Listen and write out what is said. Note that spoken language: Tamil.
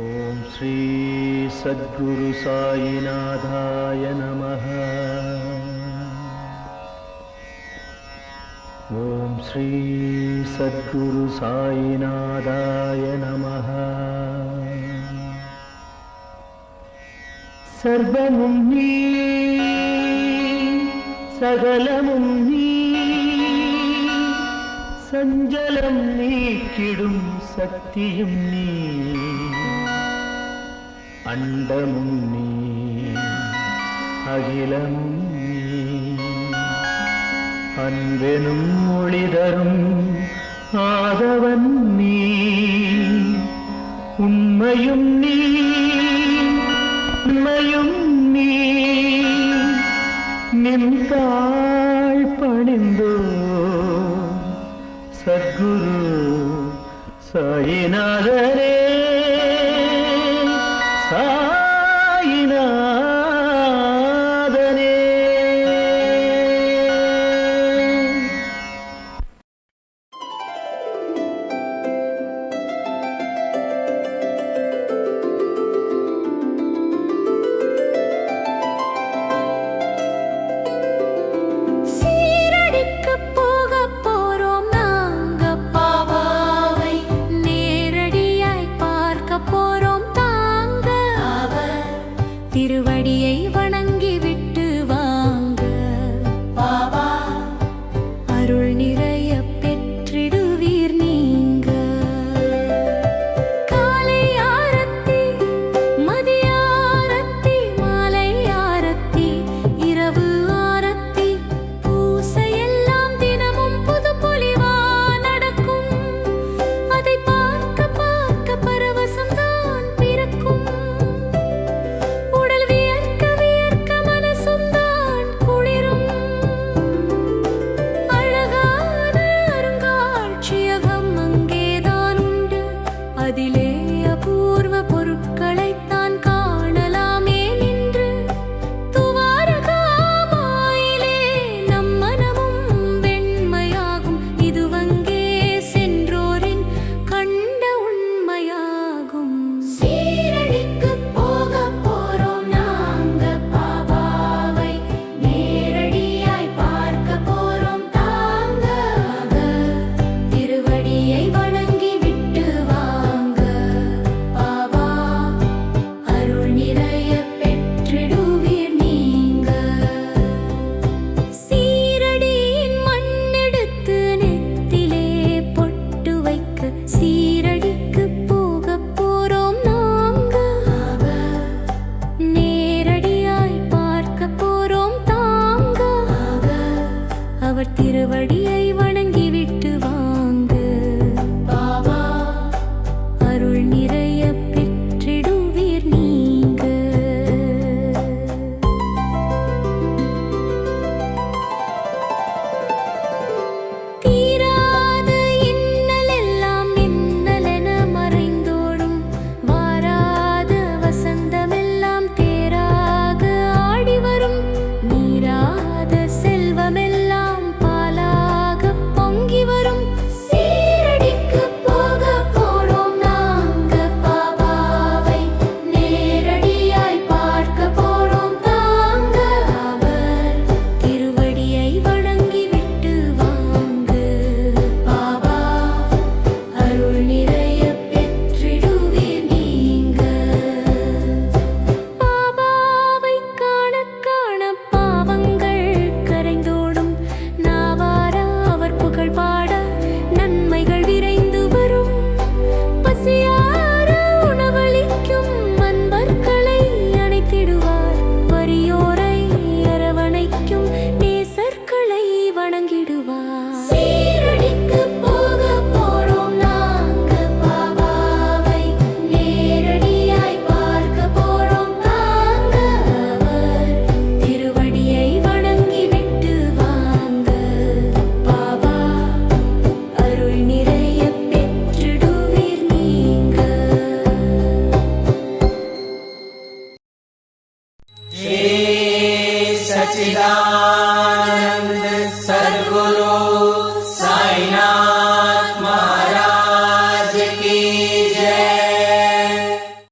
ஓம் ஸ்ரீ சத்குரு சாயிநாதாய நமः. ஓம் ஸ்ரீ சத்குரு சாயிநாதாய நமः. சர்வமும் நீ, சகலமும் நீ, சஞ்சலம் நீக்கிடும் சக்தியும் நீ, அண்டமும் நீ, அகிலமும் நீ, அன்பெனும் ஒளிதரும் ஆதவன் நீ, உண்மையும் நீ, உண்மையும் நீ, நின்றாள் பணிந்தோ சத்குரு சாயிநாதரே. திருவடியை வணங்கி விட்டு வாங்க பாபா, அருள் நிறைய பெற்றிடுவீர் நீங்க. காலை ஆரத்தி, மதிய ஆரத்தி, மாலை ஆரத்தி, இரவு ஆரத்தி, பூசையெல்லாம் தினமும் புது பொலிவா நடக்கும். அதை பார்க்க பார்க்க பரவசம்தான் பிறக்கும். அதிலே அபூர்வ பொருட்களைத்தான் காணலாமே நின்று. துவாரகாமாயிலே நம் மனமும் வெண்மையாகும். இதுவங்கே சென்றோரின் கண்ட உண்மையாகும். சீரடிக்கு போக போறோம் நாங்க பாபாவை, நேரடியாய் பார்க்க போறோம் தாங்க. திருவடியை வணங்கி விட்டு சீரடிக்கு போக போறோம் நாங்க. நேரடியாய் பார்க்க போறோம் தாங்க. அவர் திருவடி